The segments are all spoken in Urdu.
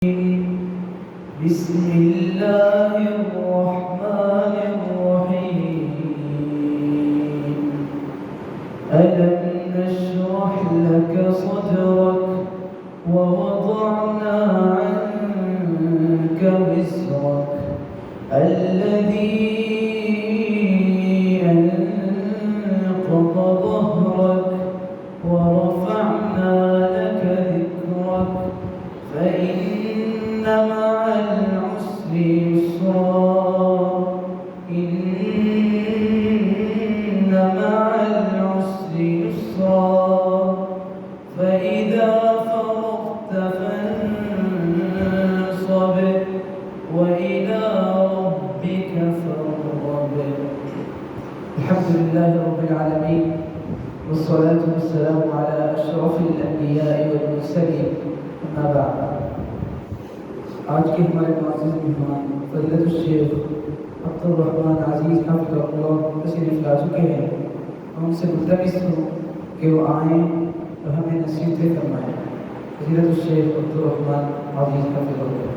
بسم الله الرحمن الرحيم ألم نشرح لك صدرك ووضعنا عنك وزرك الذي أنقض ظهرك ورفعنا لك ذكرك فإن مع العسر يسرا إن مع العسر يسرا فإذا فرغت فانصب وإلى ربك فارغب. الحمد لله رب العالمين والصلاة والسلام على أشرف الأنبياء والمرسلين. اما بعد، آج کے ہمارے معزز مہمان فضیلت الشیخ عبدالرحمن عزیز حفظہ اللہ تشریف لا چکے ہیں. ہم ان سے ملتمس ہوں کہ وہ آئیں اور ہمیں نصیحتیں فرمائیں. فضیلت الشیخ عبدالرحمن عزیز حفظہ اللہ.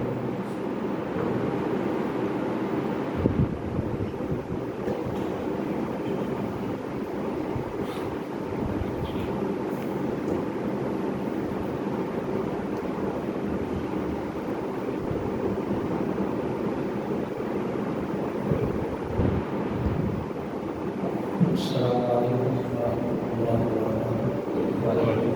السلام علیکم ورحمۃ اللہ وبرکاتہ.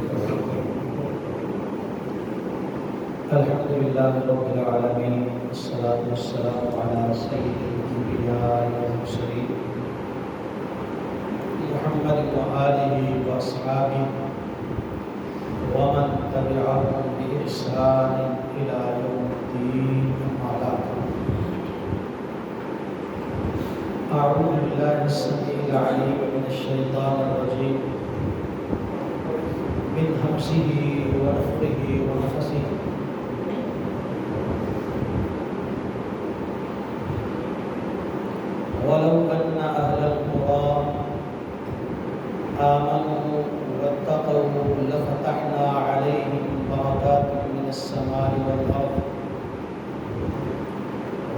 الحمد للہ رب العالمین والصلاة والسلام علی سید الانبیاء والمرسلین محمد وآلہ واصحابہ ومن تبعهم بإحسان إلی یوم الدین. اما بعد، اعوذ باللہ السمیع العلیم من الشیطان الرجیم من حمزہ ونفخہ ونفثہ. ولو ان اہل القری آمنوا واتقوا لفتحنا علیہم برکات من السماء والارض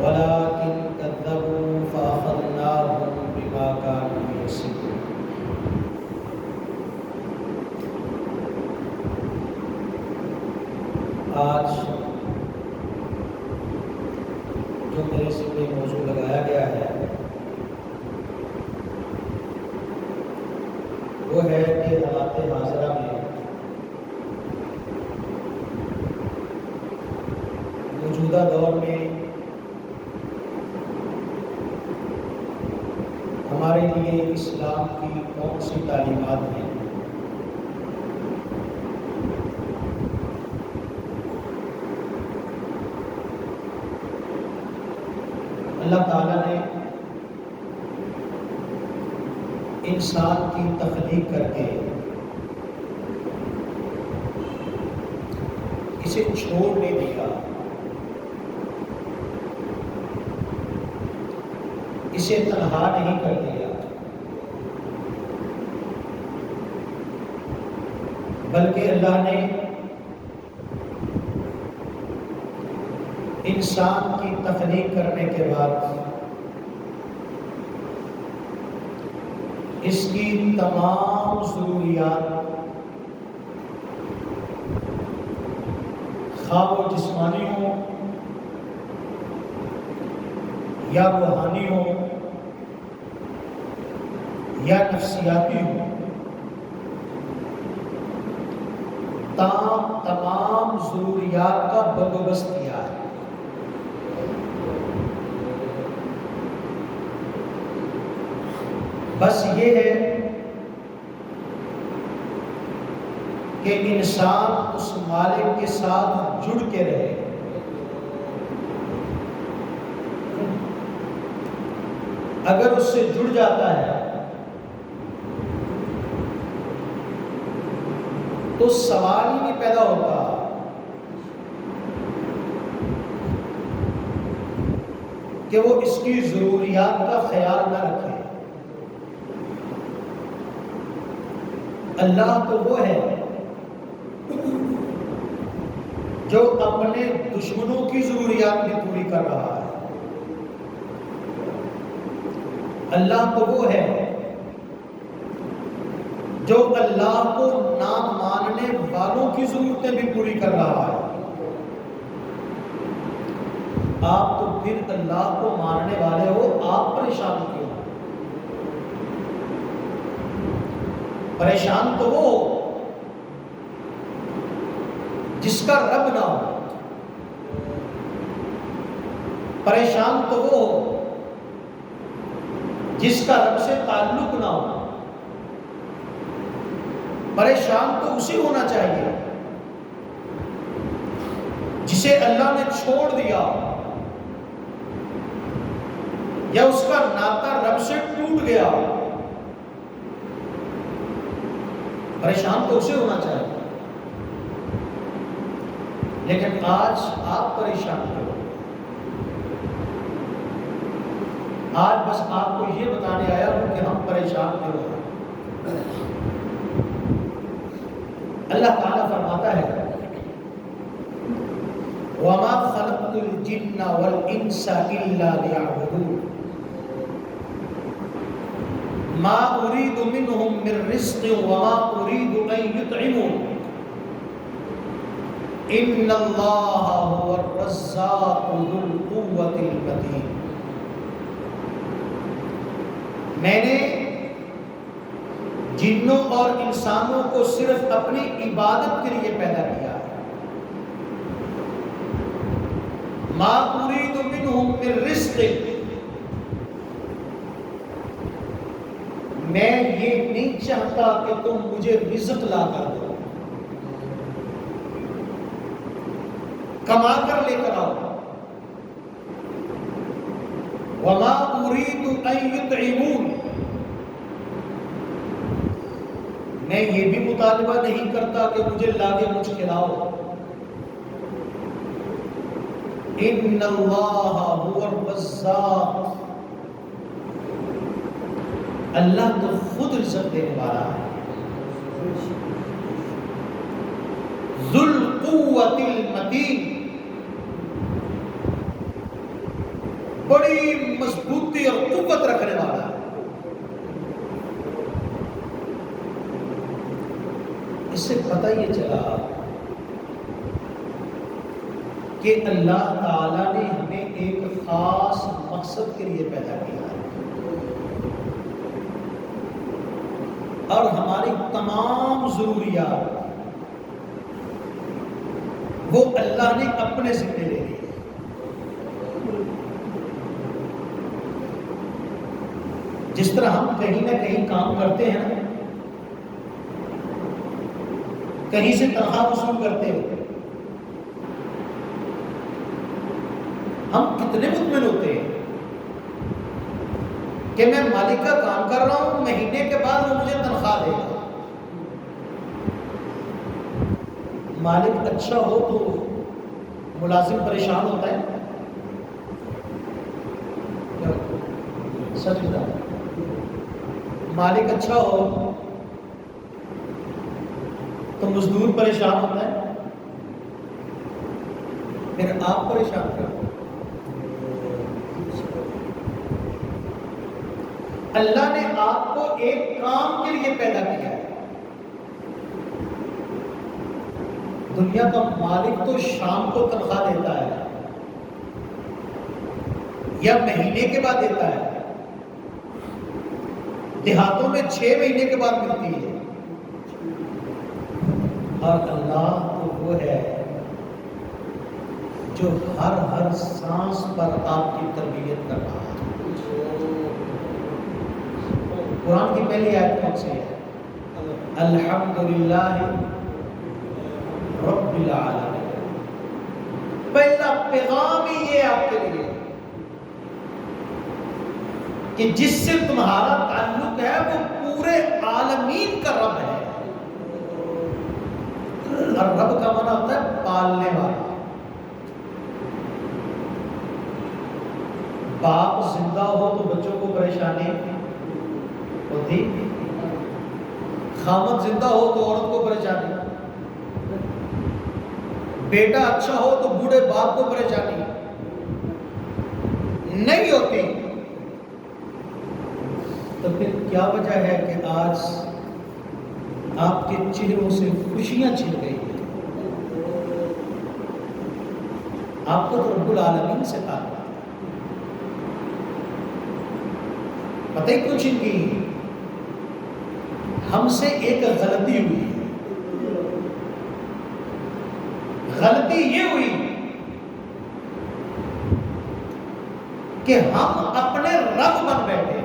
ولكن كذبوا فأخذناهم بما كانوا يكسبون. آج جو میرے سامنے موضوع لگایا گیا ہے وہ ہے کہ حالات حاضرہ میں موجودہ دور میں ہمارے لیے اسلام کی کون سی تعلیمات ہیں. اللہ تعالیٰ نے انسان کی تخلیق کر کے اسے چھوڑ نہیں دیا، اسے تنہا نہیں کر دیا، بلکہ اللہ نے انسان کی تخلیق کرنے کے بعد اس کی تمام ضروریات خواہ وہ جسمانی ہوں یا روحانی ہوں یا نفسیاتی ہوں، تمام ضروریات کا بندوبست کیا ہے. بس یہ ہے کہ انسان اس مالک کے ساتھ جڑ کے رہے. اگر اس سے جڑ جاتا ہے تو سوال ہی نہیں پیدا ہوتا کہ وہ اس کی ضروریات کا خیال نہ رکھے. اللہ تو وہ ہے جو اپنے دشمنوں کی ضروریات بھی پوری کر رہا ہے۔ اللہ تو وہ ہے جو اللہ کو نہ ماننے والوں کی ضرورتیں بھی پوری کر رہا ہے۔ آپ تو پھر اللہ کو ماننے والے ہو، آپ پریشان کیوں؟ پریشان تو وہ جس کا رب نہ ہو، پریشان تو وہ جس کا رب سے تعلق نہ ہو، پریشان تو اسی ہونا چاہیے جسے اللہ نے چھوڑ دیا یا اس کا ناطہ رب سے ٹوٹ گیا، پریشان تو اسے ہونا چاہیے۔ لیکن آج آپ پریشان کیوں؟ آج بس آپ کو یہ بتانے آیا ہوں کہ ہم پریشان کیوں ہیں۔ اللہ تعالیٰ فرماتا ہے وَمَا خَلَقْتُ الْجِنَّ وَالْإِنسَ إِلَّا لِيَعْبُدُونِ مَا أُرِيدُ مِنْهُمْ مِنْ رِزْقٍ وَمَا أُرِيدُ أَنْ يُطْعِمُونِ إِنَّ اللَّهَ هُوَ الرَّزَّاقُ ذُو الْقُوَّةِ الْمَتِينُ۔ میں نے جنوں اور انسانوں کو صرف اپنی عبادت کے لیے پیدا کیا ہے۔ ما اريد منهم من رزق، میں یہ نہیں چاہتا کہ تم مجھے رزق لا کر دو، کما کر لے کر آؤ۔ وما اريد ان يطعمون، میں یہ بھی مطالبہ نہیں کرتا کہ مجھے لا کے مجھ کھلاؤ۔ ان اللہ هو الرزاق، اللہ تو خود رزق دینے والا ہے۔ ذو القوۃ المتین، بڑی مضبوطی اور قوت رکھنے والا ہے۔ اس سے پتہ یہ چلا کہ اللہ تعالیٰ نے ہمیں ایک خاص مقصد کے لیے پیدا کیا ہے، اور ہماری تمام ضروریات وہ اللہ نے اپنے ذمہ لے لی۔ جس طرح ہم کہیں نہ کہیں کام کرتے ہیں نا، کہیں سے تنخواہ وصول کرتے ہیں، ہم کتنے مطمئن ہوتے ہیں کہ میں مالک کا کام کر رہا ہوں، مہینے کے بعد وہ مجھے تنخواہ دے گا۔ مالک اچھا ہو تو ملازم پریشان ہوتا ہے، سچ بتا۔ مالک اچھا ہو تو مزدور پریشان ہوتا ہے، پھر آپ پریشان کرو۔ اللہ نے آپ کو ایک کام کے لیے پیدا کیا ہے۔ دنیا کا مالک تو شام کو تنخواہ دیتا ہے یا مہینے کے بعد دیتا ہے، دیہاتوں میں 6 مہینے کے بعد ملتی ہے، اور اللہ تو وہ ہے جو ہر سانس پر آپ کی تربیت کر رہا ہے۔ قرآن کی پہلی آیت کون سی ہے؟ الحمدللہ رب العالمین۔ پہلا پیغام ہی یہ آپ کے لیے کہ جس سے تمہارا تعلق ہے وہ پورے عالمین کا رب ہے، اور رب کا معنی ہوتا ہے پالنے والا۔ باپ زندہ ہو تو بچوں کو پریشانی ہوتی، خامد زندہ ہو تو عورت کو پریشانی، بیٹا اچھا ہو تو بوڑھے باپ کو پریشانی نہیں ہوتی، تو پھر کیا وجہ ہے کہ آج آپ کے چہروں سے خوشیاں چھن گئی ہیں؟ آپ کو تو رب العالمین سے تعلق ہے، پتہ ہی کچھ نہیں، ہم سے ایک غلطی ہوئی، غلطی یہ ہوئی کہ ہم اپنے رب بن بیٹھے۔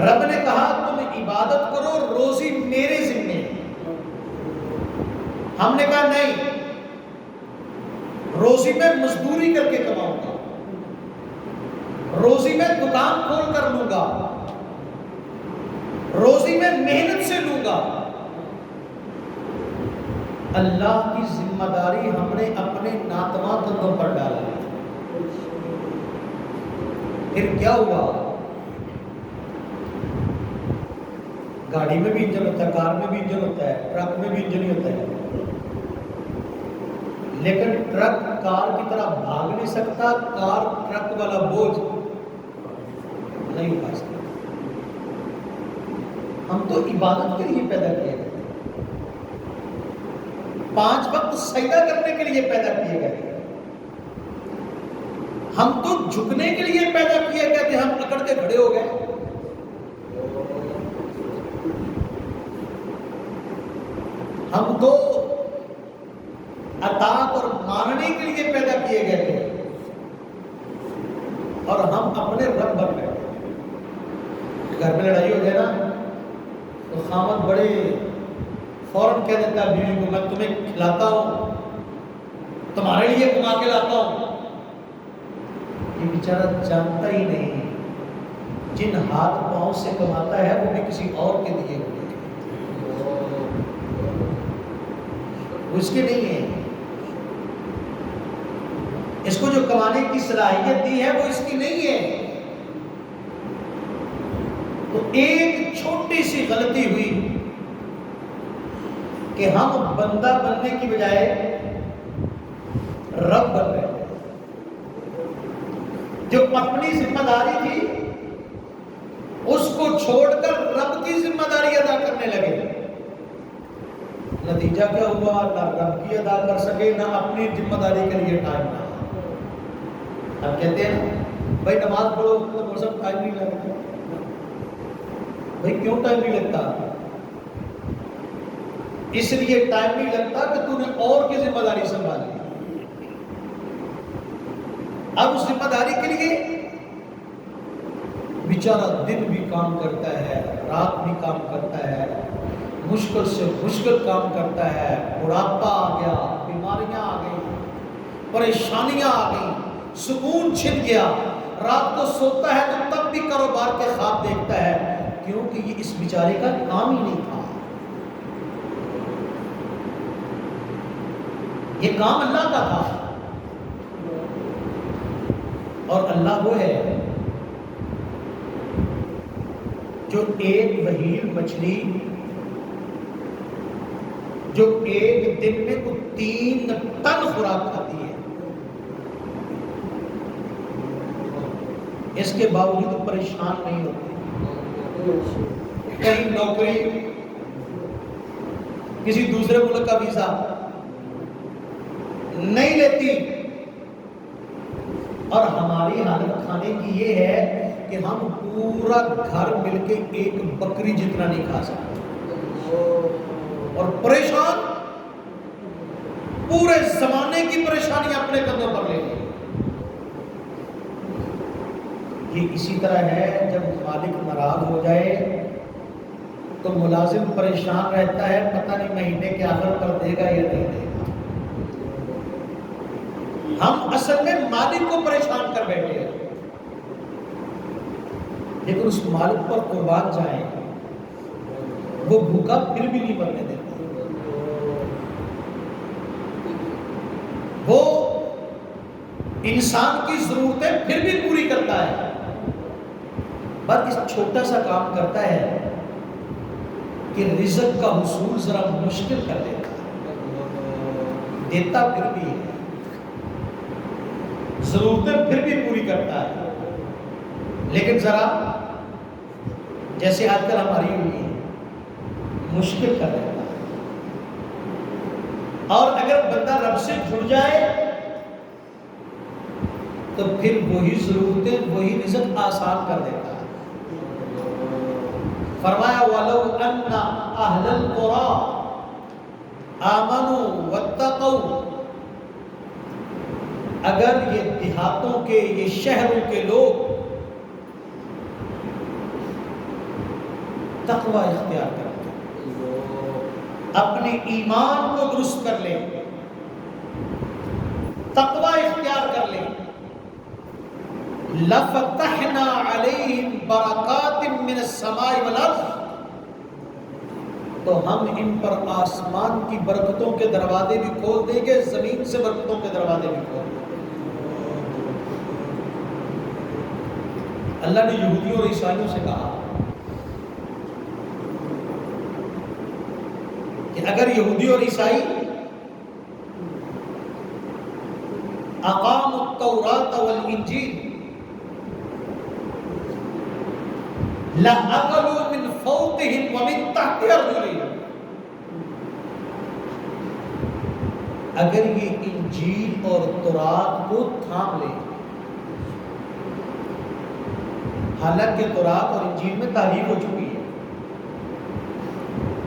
رب نے کہا تم عبادت کرو، روزی میرے ذمے ہے۔ ہم نے کہا نہیں، روزی میں مزدوری کر کے کماؤں گا، روزی میں دکان کھول کر لوں گا، روزی میں محنت سے لوں گا۔ اللہ کی ذمہ داری ہم نے اپنے ناتواں کندھوں پر ڈالا۔ پھر کیا ہوا؟ گاڑی میں بھی انجن ہوتا ہے، کار میں بھی انجن ہوتا ہے، ٹرک میں بھی انجن ہی ہوتا ہے، لیکن ٹرک کار کی طرح بھاگ نہیں سکتا، کار ٹرک والا بوجھ نہیں اٹھا سکتا۔ ہم تو عبادت کے لیے پیدا کیے گئے، 5 وقت سجدہ کرنے کے لیے پیدا کیے گئے، ہم تو جھکنے کے لیے پیدا کیے گئے تھے، ہم اکڑ کے کھڑے ہو گئے۔ ہم تو اطاعت اور ماننے کے لیے پیدا کیے گئے تھے، اور ہم اپنے رب بن گئے۔ گھر میں لڑائی ہو جائے نا تو خامد بڑے فوراً کہہ دیتا ہے بیوی کو، میں تمہیں کھلاتا ہوں، تمہارے لیے کما کے لاتا ہوں۔ یہ بیچارہ جانتا ہی نہیں جن ہاتھ پاؤں سے کماتا ہے وہ بھی کسی اور کے لیے ہوئے، وہ اس کے نہیں ہے۔ اس کو جو کمانے کی صلاحیت دی ہے وہ اس کی نہیں ہے۔ تو ایک چھوٹی سی غلطی ہوئی کہ ہم بندہ بننے کی بجائے رب بن گئے، جو اپنی ذمہ داری تھی اس کو چھوڑ کر رب کی ذمہ داری ادا کرنے لگے۔ نتیجہ کیا ہوا؟ نہ رب کی ادا کر سکے، نہ اپنی ذمہ داری کے لیے ٹائم نہ۔ اب کہتے ہیں بھائی نماز پڑھو تو موسم ٹائم نہیں لگتا۔ بھائی کیوں ٹائم نہیں لگتا؟ اس لیے ٹائم نہیں لگتا کہ تو نے اور کی ذمہ داری سنبھالی۔ اب اس ذمہ داری کے لیے بیچارہ دن بھی کام کرتا ہے، رات بھی کام کرتا ہے، مشکل سے مشکل کام کرتا ہے، بڑھاپا آ گیا، بیماریاں آ گئی، پریشانیاں آ گئی، سکون چھن گیا، رات کو سوتا ہے تو تب بھی کاروبار کے خواب دیکھتا ہے، کیونکہ یہ اس بیچارے کا کام ہی نہیں تھا۔ یہ کام اللہ کا تھا، اور اللہ وہ ہے جو ایک وہیل مچھلی جو ایک دن میں 3 ٹن خوراک کھاتی ہے، اس کے باوجود پریشان نہیں ہوتی، کہیں نوکری، کسی دوسرے ملک کا ویزا نہیں لیتی، اور ہماری حالت کھانے کی یہ ہے کہ ہم پورا گھر مل کے ایک بکری جتنا نہیں کھا سکتے، اور پریشان، پورے زمانے کی پریشانی اپنے کندھوں پر لے لی۔ یہ اسی طرح ہے، جب مالک ناراض ہو جائے تو ملازم پریشان رہتا ہے، پتہ نہیں مہینے کے آخر پر دے گا یا نہیں دے گا۔ ہم اصل میں مالک کو پریشان کر بیٹھے ہیں، لیکن اس مالک پر قربان جائیں، وہ بھوکا پھر بھی نہیں مرنے دیتا، وہ انسان کی ضرورتیں پھر بھی پوری کرتا ہے، بس اس چھوٹا سا کام کرتا ہے کہ رزق کا حصول ذرا مشکل کر دیتا ہے، دیتا پھر بھی ہے، ضرورتیں پھر بھی پوری کرتا ہے، لیکن ذرا جیسے آج کل ہماری ہوئی ہے مشکل کر دیتا ہے۔ اور اگر بندہ رب سے جڑ جائے تو پھر وہی ضرورتیں وہی رزق آسان کر دیتا ہے۔ فرمایا وَلَوْ أَنَّ أَهْلَ الْقُرَىٰ آمَنُوا وَاتَّقَوْا، اگر یہ دیہاتوں کے، یہ شہروں کے لوگ تقوی اختیار کریں، اپنے ایمان کو درست کر لیں، تقوی اختیار کر لیں، لَفَتَحْنَا عَلَيْهِمْ بَرَكَاتٍ مِّنَ السَّمَاءِ وَالْأَرْضِ، تو ہم ان پر آسمان کی برکتوں کے دروازے بھی کھول دیں گے، زمین سے برکتوں کے دروازے بھی کھول دیں گے۔ اللہ نے یہودیوں اور عیسائیوں سے کہا کہ اگر یہودی اور عیسائی اقاموا التوراۃ والانجیل لَأَكَلُوا مِنْ فَوْقِهِمْ وَمِنْ تَحْتِ أَرْجُلِهِمْ، اگر یہ انجیل اور تورات کو تھام لیں، حالانکہ تورات اور انجیل میں تحریف ہو چکی ہے،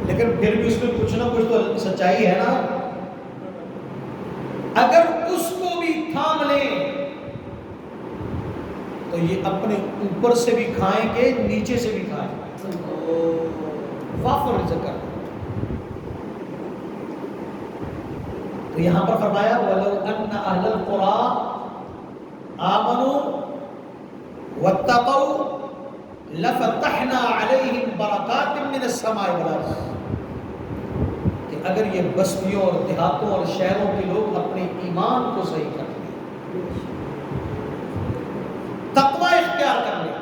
لیکن پھر بھی اس میں کچھ نہ کچھ تو سچائی ہے نا، اگر اس کو بھی تھام لیں تو یہ اپنے اوپر سے بھی کھائیں گے، نیچے سے بھی کھائیں گے، وافر رزق کر۔ تو یہاں پر فرمایا وَلَوْ أَنَّ أَهْلَ الْقُرَىٰ آمَنُوا وَاتَّقَوْا لَفَتَحْنَا عَلَيْهِمْ بَرَكَاتٍ مِّنَ السَّمَاءِ وَالْأَرْضِ، کہ اگر یہ بستیوں اور دیہاتوں اور شہروں کے لوگ اپنے ایمان کو صحیح کر لیں، تقوی اختیار کر لیں۔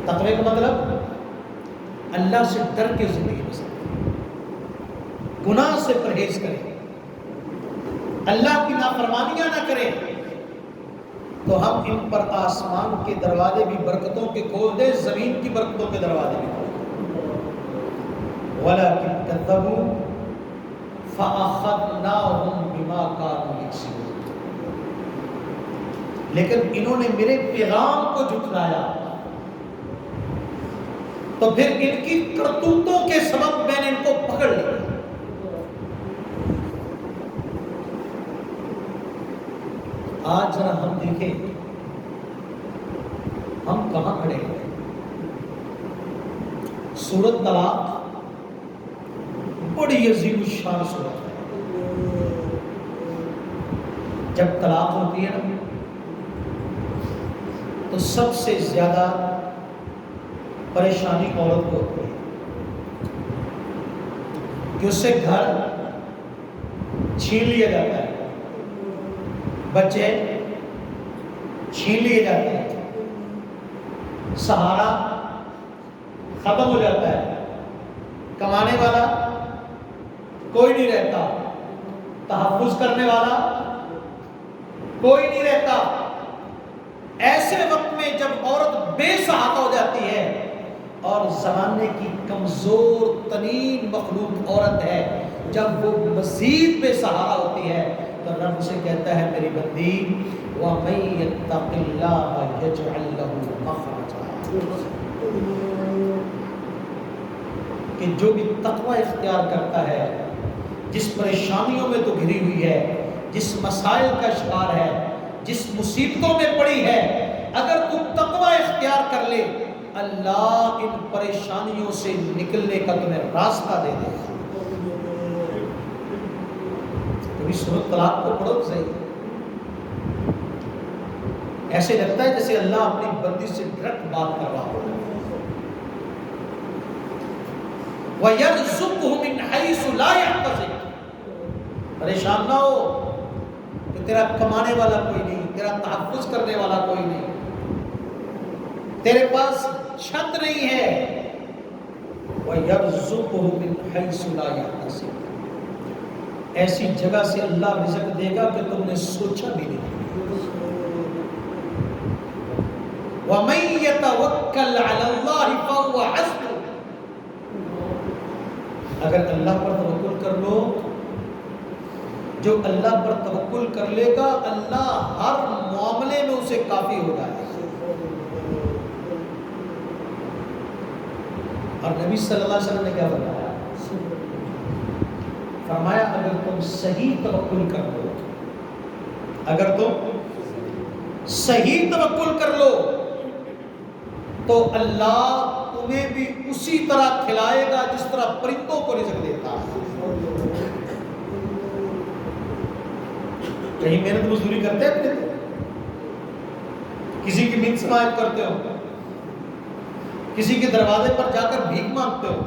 تقوی کا مطلب اللہ سے ڈر کے زندگی بسر، گناہ سے پرہیز کریں، اللہ کی نافرمانیاں نہ کریں، تو ہم ان پر آسمان کے دروازے بھی برکتوں کے کھول دیں، زمین کی برکتوں کے دروازے بھی کھول دیں۔ وَلَكِنْ كَذَّبُوا فَأَخَذْنَاهُمْ بِمَا كَانُوا يَكْسِبُونَ، لیکن انہوں نے میرے پیغام کو جھٹلایا، تو پھر ان کی کرتوتوں کے سبب میں نے ان کو پکڑ لیا۔ آج ذرا ہم دیکھیں ہم کہاں کھڑے ہیں۔ سورۃ طلاق بڑی عظیم الشان سورت ہے۔ جب طلاق ہوتی ہے نا تو سب سے زیادہ پریشانی عورت کو ہوتی ہے کہ اس سے گھر چھین لیا جاتا ہے، بچے چھین لیے جاتے ہیں، سہارا ختم ہو جاتا ہے، کمانے والا کوئی نہیں رہتا، تحفظ کرنے والا کوئی نہیں رہتا۔ ایسے وقت میں جب عورت بے سہارا ہو جاتی ہے اور زمانے کی کمزور ترین مخلوق عورت ہے، جب وہ مزید بے سہارا ہوتی ہے تو رب سے کہتا ہے میری بندی وَمَن يَتَّقِ اللَّهَ يَجْعَل لَّهُ مَخْرَجًا، کہ جو بھی تقوی اختیار کرتا ہے، جس پریشانیوں میں تو گھری ہوئی ہے، جس مسائل کا شکار ہے، جس مصیبتوں میں پڑی ہے، اگر تو تقوی اختیار کر لے اللہ ان پریشانیوں سے نکلنے کا تمہیں راستہ دے دے گا۔ سورۃ طلاق کو پڑھو صحیح، ایسے لگتا ہے جیسے اللہ اپنی بندی سے ڈائریکٹ بات کر رہا ہو۔ وَيَرْزُقْهُ مِنْ حَيْثُ لَا يَحْتَسِبُ، پریشان نہ ہو کہ تیرا کمانے والا کوئی نہیں، تیرا تحفظ کرنے والا کوئی نہیں، تیرے پاس چھت نہیں ہے۔ وَيَرْزُقُهُ مِنْ حَيْثُ لَا يَحْتَسِبُ، ایسی جگہ سے اللہ رزق دے گا کہ تم نے سوچا بھی نہیں۔ وَمَن يَتَوَكَّلْ عَلَى اللَّهِ فَهُوَ حَسْبُهُ، اگر اللہ پر توکل کر لو، جو اللہ پر توکل کر لے گا اللہ ہر معاملے میں اسے کافی ہو جائے گا۔ اور نبی صلی اللہ علیہ وسلم نے کیا بتایا؟ فرمایا اگر تم صحیح توکل کر لو، اگر تم صحیح توکل کر لو تو اللہ تمہیں بھی اسی طرح کھلائے گا جس طرح پرندوں کو رزق دیتا ہے۔ کہیں محنت مزدوری کرتے ہیں اپنے، کسی کی منت سماعت کرتے ہو، کسی کے دروازے پر جا کر بھیک مانگتے ہو،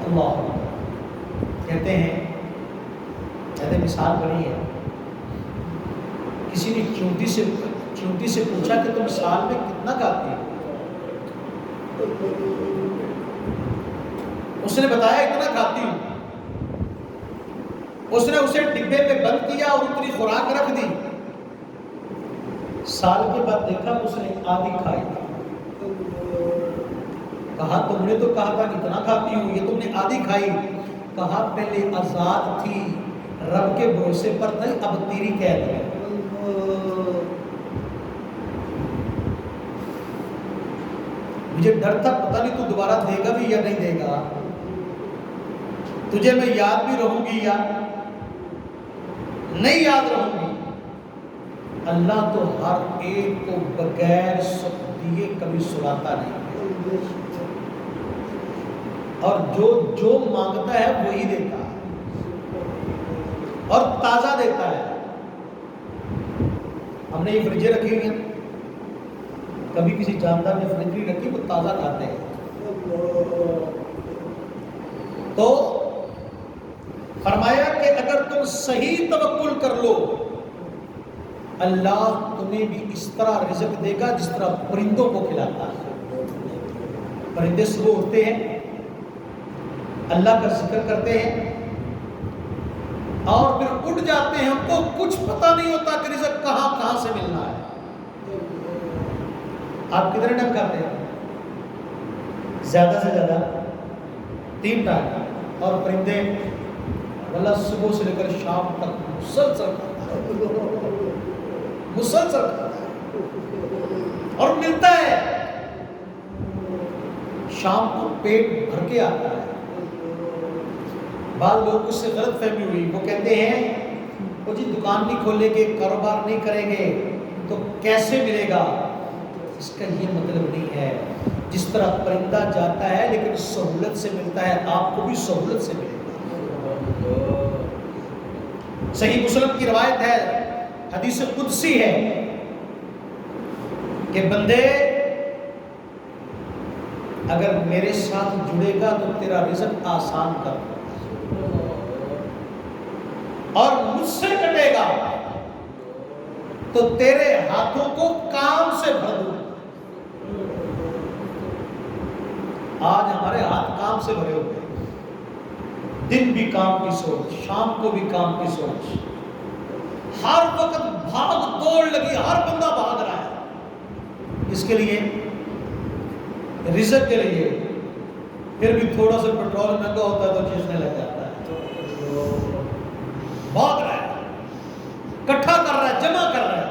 اللہ کہتے ہیں، میں نے مثال بنی ہے، کسی نے چونٹی سے پوچھا کہ تم سال میں کتنا کھاتی ہو؟ اس نے بتایا اتنا کھاتی ہوں۔ اس نے اسے ڈبے پہ بند کیا اور اتنی خوراک رکھ دی۔ سال کے بعد دیکھا اس نے آدھی کھائی، کہا تم نے تو کہا تھا اتنا کھاتی ہوں، یہ تم نے آدھی کھائی۔ کہا پہلے آزاد تھی، رب کے بھروسے پر تھی، اب تیری قید ہے۔ مجھے ڈر تھا پتہ نہیں تو دوبارہ دے گا بھی یا نہیں دے گا، تجھے میں یاد بھی رہوں گی یا نہیں یاد رہوں گی۔ اللہ تو ہر ایک کو بغیر سخت دیے کبھی سلاتا نہیں، اور جو مانگتا ہے وہی دیتا ہے اور تازہ دیتا ہے۔ ہم نے یہ فریجیں رکھی ہوئی ہیں، کبھی کسی جاندار نے فریج نہیں رکھی تو تازہ کھاتے ہیں۔ تو فرمایا کہ اگر تم صحیح توکل کر لو اللہ تمہیں بھی اس طرح رزق دے گا جس طرح پرندوں کو کھلاتا ہے۔ پرندے صبح اٹھتے ہیں، اللہ کا ذکر کرتے ہیں اور پھر اٹھ جاتے ہیں، ان کو کچھ پتہ نہیں ہوتا کہ رزق کہاں سے ملنا ہے۔ آپ کتنے ٹائم کھاتے ہیں؟ زیادہ سے زیادہ 3 ٹائم، اور پرندے اللہ صبح سے لے کر شام تک مسلسل کھاتا ہے اور ملتا ہے۔ شام کو پیٹ بھر کے آتا ہے۔ بعض لوگ اس سے غلط فہمی ہوئی، وہ کہتے ہیں وہ جی دکان نہیں کھولیں گے، کاروبار نہیں کریں گے تو کیسے ملے گا؟ اس کا یہ مطلب نہیں ہے۔ جس طرح پرندہ جاتا ہے لیکن سہولت سے ملتا ہے، آپ کو بھی سہولت سے ملے گا۔ صحیح مسلم کی روایت ہے، حدیث قدسی ہے کہ بندے اگر میرے ساتھ جڑے گا تو تیرا رزق آسان کر دوں اور مجھ سے کٹے گا تو تیرے ہاتھوں کو کام سے بھر دوں۔ آج ہمارے ہاتھ کام سے بھرے ہوئے ہیں، دن بھی کام کی سوچ، شام کو بھی کام کی سوچ، ہر وقت بھاگ دوڑ لگی، ہر بندہ بھاگ رہا ہے اس کے لیے، رزق کے لیے۔ پھر بھی تھوڑا سا پیٹرول مہنگا ہوتا ہے تو چیزنے لگ جاتا ہے، بھاگ رہا ہے، اکٹھا کر رہا ہے، جمع کر رہا ہے۔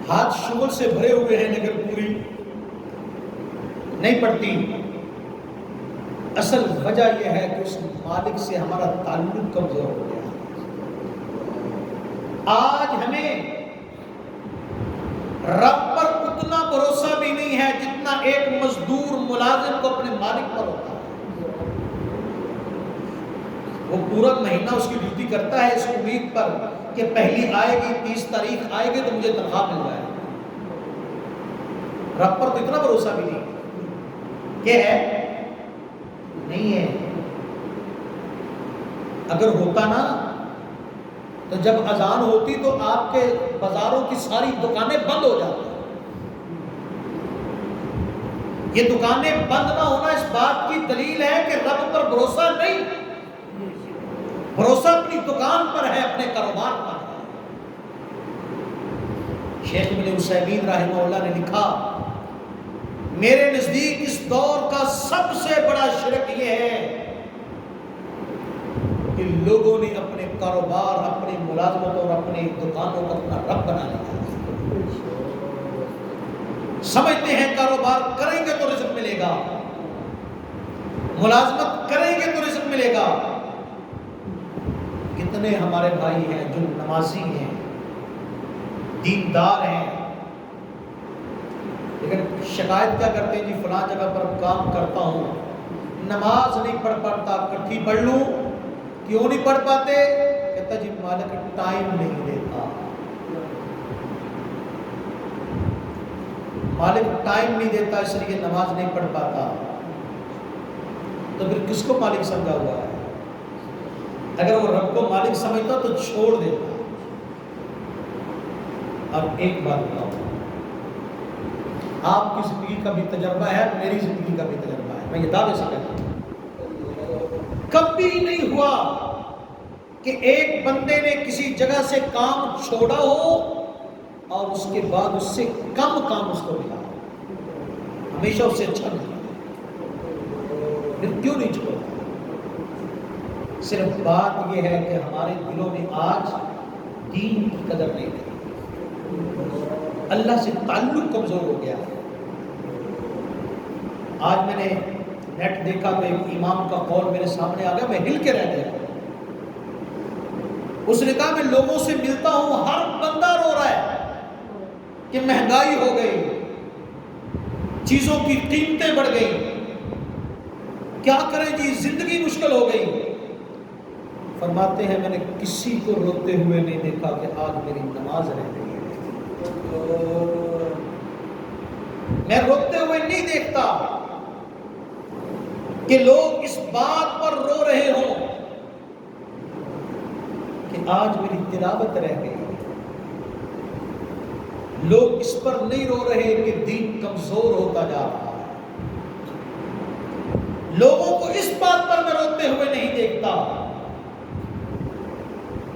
ہاتھ شغل سے بھرے ہوئے ہیں لیکن پوری نہیں پڑتی۔ اصل وجہ یہ ہے کہ اس مالک سے ہمارا تعلق کمزور ہو گیا۔ آج ہمیں رب پر اتنا بھروسہ بھی نہیں ہے جتنا ایک مزدور ملازم کو اپنے مالک پر ہوتا ہے۔ وہ پورا مہینہ اس کی ڈیوٹی کرتا ہے اس امید پر کہ پہلی آئے گی، 30 تاریخ آئے گی تو مجھے تنخواہ مل جائے گی۔ رب پر تو اتنا بھروسہ بھی نہیں کہ ہے نہیں ہے۔ اگر ہوتا نا تو جب اذان ہوتی تو آپ کے بازاروں کی ساری دکانیں بند ہو جاتی، یہ دکانیں بند نہ ہونا اس بات کی دلیل ہے کہ رب پر بھروسہ نہیں، بھروسہ اپنی دکان پر ہے، اپنے کاروبار پر ہے۔ شیخ ابن عثیمین رحمہ اللہ نے لکھا، میرے نزدیک اس دور کا سب سے بڑا شرک یہ ہے کہ لوگوں نے اپنے کاروبار، اپنی ملازمت اور اپنی دکانوں کو اپنا رب بنا لیا۔ سمجھتے ہیں کاروبار کریں گے تو رزق ملے گا، ملازمت کریں گے تو رزق ملے گا۔ کتنے ہمارے بھائی ہیں جو نمازی ہیں، دیندار ہیں، لیکن شکایت کیا کرتے ہیں، جی فلاں جگہ پر کام کرتا ہوں، نماز نہیں پڑھ پاتا، کٹھی پڑھ لوں، کیوں نہیں پڑھ پاتے؟ کہتا جی مالک ٹائم نہیں دیتا، مالک ٹائم نہیں دیتا اس لیے نماز نہیں پڑھ پاتا۔ تو پھر کس کو مالک سمجھا ہوا ہے؟ اگر وہ رب کو مالک سمجھتا تو چھوڑ دیتا۔ اب ایک بات بتاؤ، آپ کی زندگی کا بھی تجربہ ہے، میری زندگی کا بھی تجربہ ہے، میں یہ دعوے سے کہتا ہوں، کبھی نہیں ہوا کہ ایک بندے نے کسی جگہ سے کام چھوڑا ہو اور اس کے بعد اس سے کم کام اس کو ملا، ہمیشہ اس سے اچھا ملا۔ پھر کیوں نہیں چھوڑا؟ صرف بات یہ ہے کہ ہمارے دلوں میں آج دین کی قدر نہیں ہے، اللہ سے تعلق کمزور ہو گیا ہے۔ آج میں نے نیٹ دیکھا تو ایک امام کا قول میرے سامنے آ گیا، میں ہل کے رہ گیا۔ اس نے کہا میں لوگوں سے ملتا ہوں، ہر بندہ رو رہا ہے کہ مہنگائی ہو گئی، چیزوں کی قیمتیں بڑھ گئی، کیا کریں جی، زندگی مشکل ہو گئی۔ فرماتے ہیں میں نے کسی کو روتے ہوئے نہیں دیکھا کہ آج میری نماز رہ گئی ہے، میں روتے ہوئے نہیں دیکھتا کہ لوگ اس بات پر رو رہے ہوں کہ آج میری تلاوت رہ گئی۔ لوگ اس پر نہیں رو رہے کہ دین کمزور ہوتا جا رہا ہے۔ لوگوں کو اس بات پر میں روتے ہوئے نہیں دیکھتا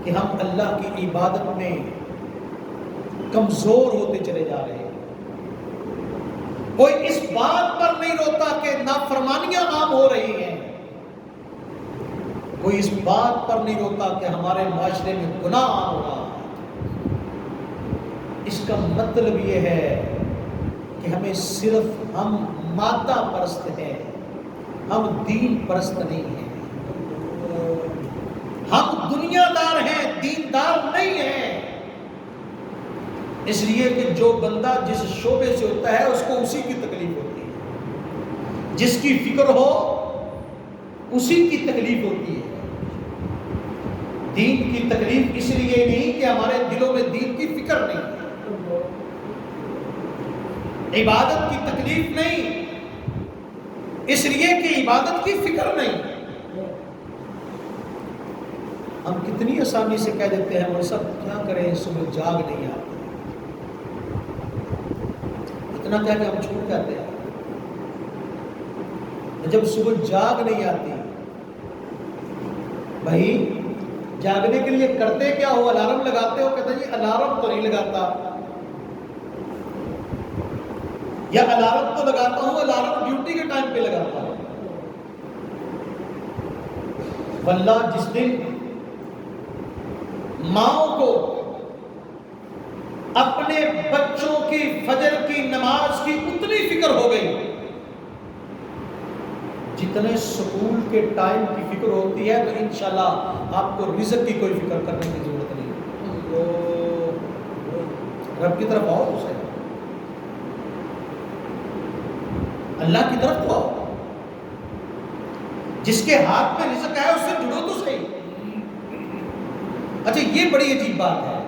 کہ ہم اللہ کی عبادت میں کمزور ہوتے چلے جا رہے ہیں۔ کوئی اس بات پر نہیں روتا کہ نافرمانیاں عام ہو رہی ہیں، کوئی اس بات پر نہیں روتا کہ ہمارے معاشرے میں گناہ عام ہو رہا ہے۔ اس کا مطلب یہ ہے کہ ہمیں صرف ہم مادہ پرست ہیں، ہم دین پرست نہیں ہیں، ہم دنیا دار ہیں، دیندار نہیں ہیں۔ اس لیے کہ جو بندہ جس شعبے سے ہوتا ہے اس کو اسی کی تکلیف ہوتی ہے، جس کی فکر ہو اسی کی تکلیف ہوتی ہے۔ دین کی تکلیف اس لیے نہیں کہ ہمارے دلوں میں دین کی فکر نہیں، عبادت کی تکلیف نہیں اس لیے کہ عبادت کی فکر نہیں۔ ہم کتنی آسانی سے کہہ دیتے ہیں وہ سب کیا کریں، صبح جاگ نہیں آتی، اتنا کہہ کے ہم چھوٹ جاتے ہیں۔ جب صبح جاگ نہیں آتی، بھائی جاگنے کے لیے کرتے کیا ہو؟ الارم لگاتے ہو؟ کہتے ہیں جی الارم تو نہیں لگاتا، یا الارم تو لگاتا ہوں، الارم ڈیوٹی کے ٹائم پہ لگاتا ہوں۔ واللہ جس دن ماؤں کو اپنے بچوں کی فجر کی نماز کی اتنی فکر ہو گئی جتنے سکول کے ٹائم کی فکر ہوتی ہے، تو انشاءاللہ آپ کو رزق کی کوئی فکر کرنے کی ضرورت نہیں۔ رب کی طرف آؤ، اسے اللہ کی طرف تو آؤ، جس کے ہاتھ میں رزق ہے اس سے جڑو تو صحیح۔ اچھا یہ بڑی عجیب بات ہے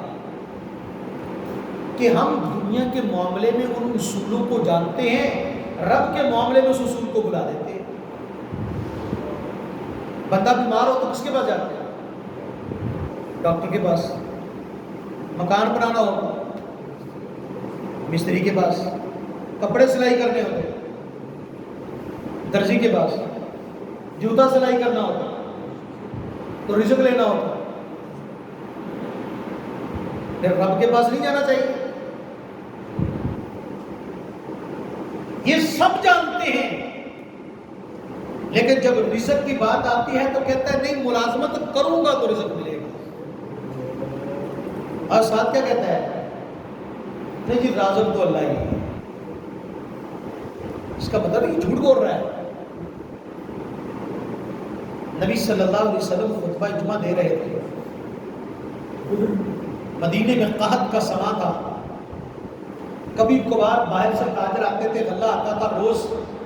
کہ ہم دنیا کے معاملے میں ان اصولوں کو جانتے ہیں، رب کے معاملے میں اس اصول کو بلا دیتے ہیں۔ بندہ بیمار ہو تو کس کے پاس جاتے ہیں؟ ڈاکٹر کے پاس۔ مکان بنانا ہو مستری کے پاس، کپڑے سلائی کرنے ہو درزی کے پاس جوتا سلائی کرنا ہوتا تو رزق لینا ہوتا، پھر رب کے پاس نہیں جانا چاہیے؟ یہ سب جانتے ہیں، لیکن جب رزق کی بات آتی ہے تو کہتا ہے نہیں، ملازمت کروں گا تو رزق ملے گا۔ اور ساتھ کیا کہتا ہے؟ نہیں جی رازق تو اللہ ہی ہے۔ اس کا مطلب یہ جھوٹ بول رہا ہے۔ نبی صلی اللہ علیہ وسلم خطبہ جمعہ دے رہے تھے، مدینے میں قحط کا سما تھا، کبھی کبھار باہر سے تاجر آتے تھے، غلہ آتا تھا، روز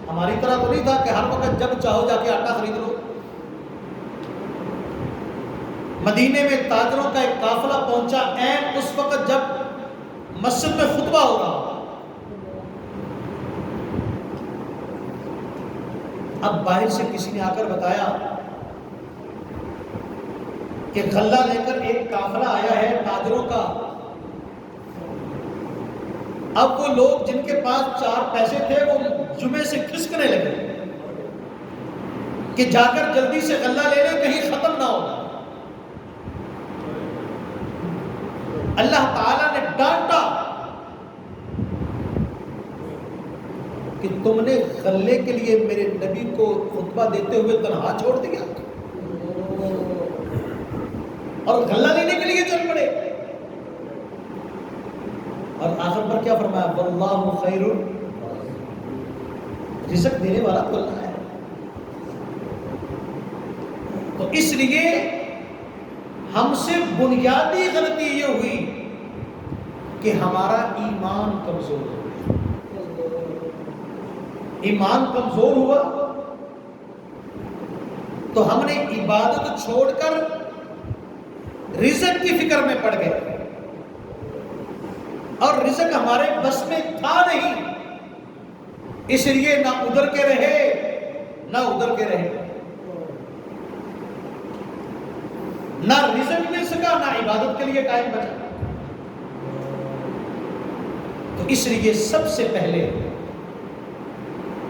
ہماری طرح تو نہیں تھا کہ ہر وقت جب چاہو جا کے آٹا خرید لو۔ مدینے میں تاجروں کا ایک قافلہ پہنچا عین اس وقت جب مسجد میں خطبہ ہو رہا۔ اب باہر سے کسی نے آ کر بتایا کہ غلہ لے کر ایک قافلہ آیا ہے تاجروں کا۔ اب وہ لوگ جن کے پاس 4 پیسے تھے وہ جمعے سے کھسکنے لگے کہ جا کر جلدی سے غلہ لے لیں کہیں ختم نہ ہو۔ اللہ تعالیٰ نے ڈانٹا کہ تم نے غلے کے لیے میرے نبی کو خطبہ دیتے ہوئے تنہا چھوڑ دیا اور غلہ لینے کے لیے چل پڑے۔ اور آخر پر کیا فرمایا؟ واللہ خیر، رزق دینے والا تو اللہ ہے۔ تو اس لیے ہم سے بنیادی غلطی یہ ہوئی کہ ہمارا ایمان کمزور ہو گیا۔ ایمان کمزور ہوا تو ہم نے عبادت چھوڑ کر رزق کی فکر میں پڑ گئے، اور رزق ہمارے بس میں تھا نہیں، اس لیے نہ ادھر کے رہے نہ ادھر کے رہے، نہ رزق مل سکا نہ عبادت کے لیے ٹائم بچا۔ تو اس لیے سب سے پہلے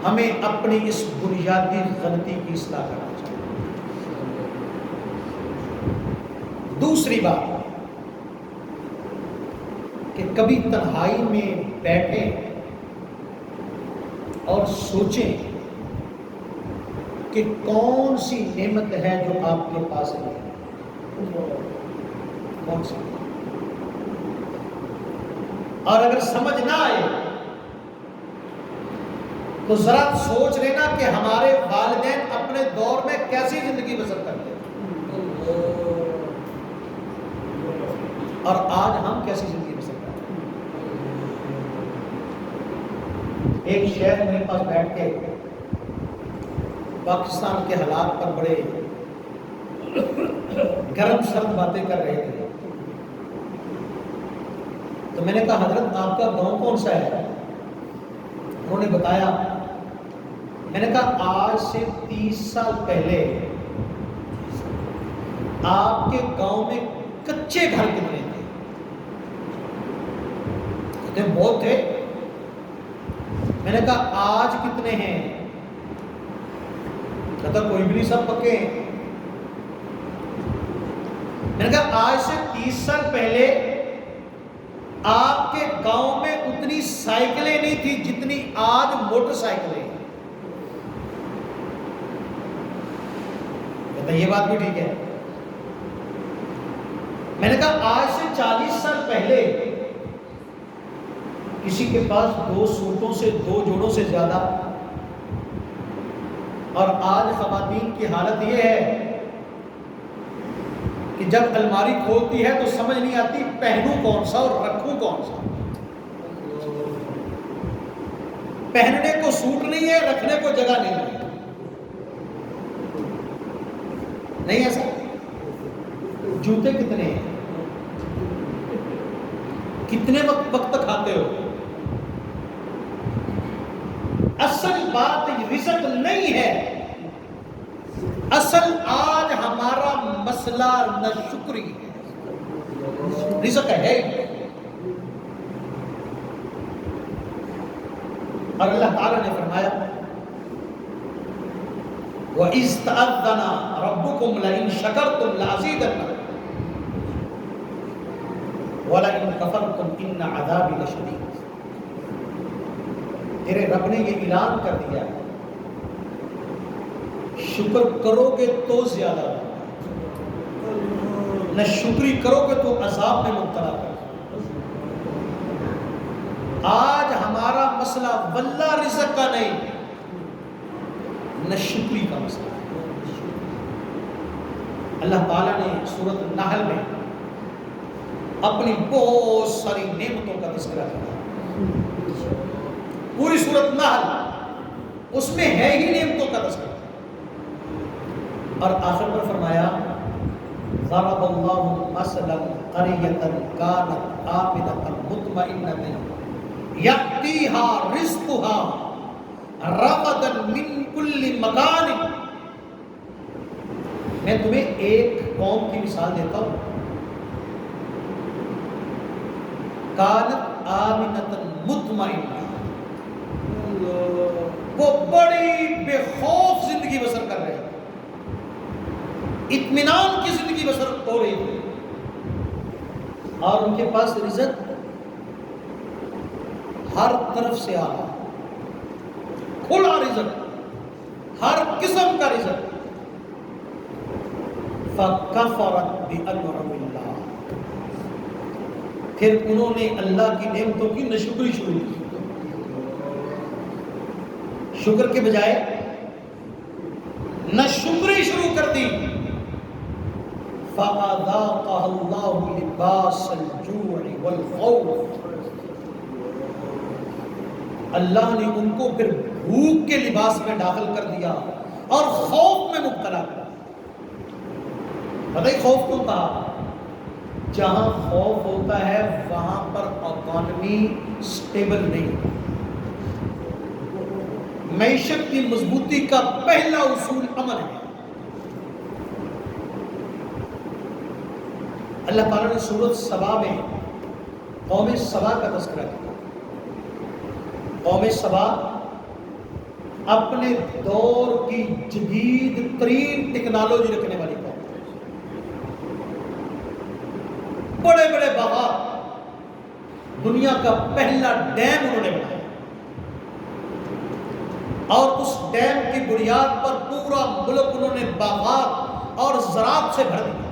ہمیں اپنی اس بنیادی غلطی کی اصلاح کرنا چاہیے۔ دوسری بات کہ کبھی تنہائی میں بیٹھیں اور سوچیں کہ کون سی نعمت ہے جو آپ کے پاس ہے، کون سی، اور اگر سمجھ نہ آئے تو ذرا سوچ لینا کہ ہمارے والدین اپنے دور میں کیسی زندگی بسر کرتے ہیں اور آج ہم کیسی زندگی بسر کرتے ہیں۔ ایک شیخ میرے پاس بیٹھ کے پاکستان کے حالات پر بڑے گرم سرد باتیں کر رہے تھے، تو میں نے کہا حضرت آپ کا گاؤں کون سا ہے؟ انہوں نے بتایا۔ میں نے کہا آج سے 30 سال پہلے آپ کے گاؤں میں کچے گھر کتنے تھے؟ کہتے بہت تھے۔ میں نے کہا آج کتنے ہیں؟ کہتا کوئی بھی نہیں، سب پکے ہیں۔ میں نے کہا آج سے 30 سال پہلے آپ کے گاؤں میں اتنی سائیکلیں نہیں تھی جتنی آج موٹر سائیکلیں ہیں۔ کہتا یہ بات بھی ٹھیک ہے۔ میں نے کہا آج سے 40 سال پہلے کسی کے پاس 2 سوٹوں سے 2 جوڑوں سے زیادہ، اور آج خواتین کی حالت یہ ہے کہ جب الماری کھولتی ہے تو سمجھ نہیں آتی پہنوں کون سا اور رکھوں کون سا۔ پہننے کو سوٹ نہیں ہے، رکھنے کو جگہ نہیں ہے، نہیں ایسا؟ جوتے کتنے ہیں؟ کتنے وقت کھاتے ہو؟ اصل بات رزق نہیں ہے، اصل آج ہمارا مسئلہ ناشکری ہے، رزق ہے۔ اور اللہ تعالیٰ نے فرمایا وَإِذْ تَأَذَّنَ رَبُّكُمْ لَئِن شَكَرْتُمْ لَأَزِيدَنَّكُمْ وَلَئِن كَفَرْتُمْ إِنَّ عَذَابِي لَشَدِيدٌ۔ تیرے رب نے یہ اعلان کر دیا ہے شکر کرو گے تو زیادہ، نہ شکری کرو گے تو عذاب میں مبتلا کر۔ آج ہمارا مسئلہ واللہ رزق کا نہیں، نہ شکری کا مسئلہ ہے۔ اللہ تعالیٰ نے سورۃ النحل میں اپنی بہت ساری نعمتوں کا تذکرہ کیا، پوری سورۃ النحل اس میں ہے ہی نعمتوں کا تذکرہ، اور آخر پر فرمایا ضرب اللہ مثلا قریۃ کانت آمنۃ مطمئنۃ یأتیہا رزقہا رغدا من کل مکان۔ میں تمہیں ایک قوم کی مثال دیتا ہوں، کانت آمنۃ مطمئنہ، وہ بڑی بے خوف زندگی بسر کر رہے ہیں، اطمینان کی زندگی بسر ہو رہی ہے، اور ان کے پاس رزق ہر طرف سے آ رہا، کھلا رزق، ہر قسم کا رزق۔ فَكَفَرَتْ بِأَنْعُمِ اللَّهِ، پھر انہوں نے اللہ کی نعمتوں کی ناشکری شروع کی، شکر کے بجائے ناشکری شروع کر دی۔ فَأَذَاقَهَا اللَّهُ لِبَاسَ الْجُوعِ وَالْخَوْفِ، اللہ نے ان کو پھر بھوک کے لباس میں داخل کر دیا اور خوف میں مبتلا کیا۔ بتائیے خوف کیوں کہا؟ جہاں خوف ہوتا ہے وہاں پر اکانومی سٹیبل نہیں، معیشت کی مضبوطی کا پہلا اصول امن ہے۔ اللہ تعالیٰ نے سورۃ سبا میں قوم سبا کا تذکرہ کیا۔ قوم سبا اپنے دور کی جدید ترین ٹیکنالوجی رکھنے والی قوم، بڑے بڑے باغات، دنیا کا پہلا ڈیم انہوں نے بنایا، اور اس ڈیم کی بنیاد پر پورا ملک انہوں نے باغات اور زراعت سے بھر دیا۔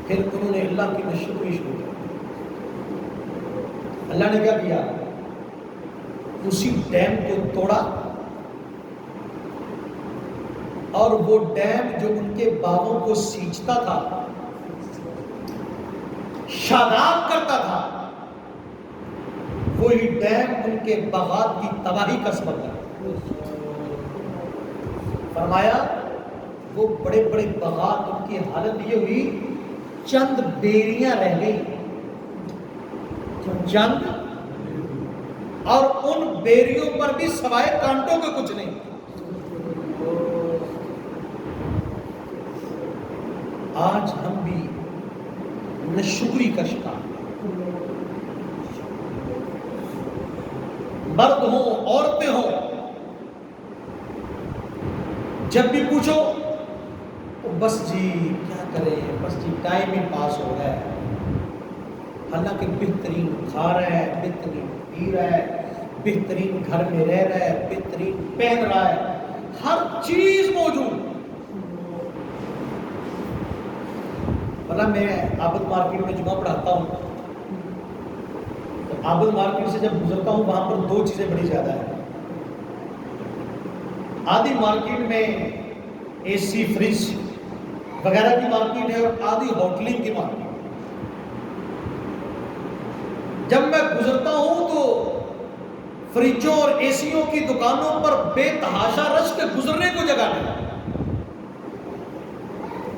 پھر انہوں نے اللہ کی ناشکری شروع کی۔ اللہ نے کیا کیا؟ اسی ڈیم کو توڑا، اور وہ ڈیم جو ان کے باغوں کو سینچتا تھا، شاداب کرتا تھا، وہی ڈیم ان کے باغات کی تباہی کا سبب ہے۔ فرمایا وہ بڑے بڑے باغات، ان کی حالت یہ ہوئی چند بیریاں رہ گئی، چند، اور ان بیریوں پر بھی سوائے کانٹوں کے کچھ نہیں۔ آج ہم بھی ناشکری کا شکار، مرد ہوں عورتیں ہوں، جب بھی پوچھو بس جی کیا کریں، بس جی ٹائم ہی پاس ہو رہا ہے، حالانکہ بہترین کھا رہا ہے، بہترین پی رہا ہے، بہترین گھر میں رہ رہا ہے، بہترین پہن رہا ہے، ہر چیز موجود۔ بھلا میں عابد مارکیٹ میں جمعہ پڑھاتا ہوں، تو عابد مارکیٹ سے جب گزرتا ہوں وہاں پر دو چیزیں بڑی زیادہ ہیں۔ آدھی مارکیٹ میں اے سی فریج وغیرہ کی مارکیٹ ہے، اور آدھی ہوٹلنگ کی مارکیٹ۔ جب میں گزرتا ہوں تو فریجوں اور اے سیوں کی دکانوں پر بے تحاشا رش کے گزرنے کو جگہ نہیں،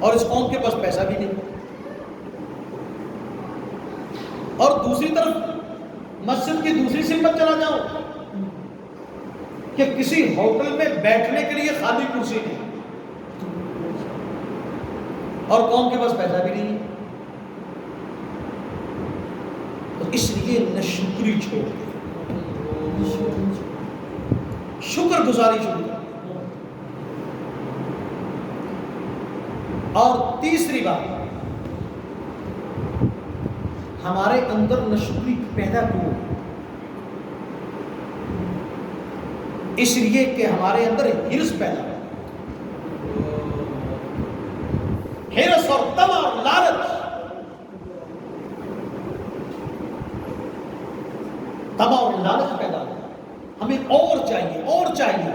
اور اس قوم کے پاس پیسہ بھی نہیں۔ اور دوسری طرف مسجد کی دوسری سمت چلا جاؤ کہ کسی ہوٹل میں بیٹھنے کے لیے خالی کرسی نہیں، اور قوم کے پاس پیسہ بھی نہیں۔ تو اس لیے ناشکری چھوڑ دیں، شکر گزاری شروع کرو. اور تیسری بات، ہمارے اندر ناشکری پیدا کیوں؟ اس لیے کہ ہمارے اندر ہرس پیدا ہو، ہرس اور طمع اور لالچ. طمع اور لالچ پیدا ہو، ہمیں اور چاہیے اور چاہیے.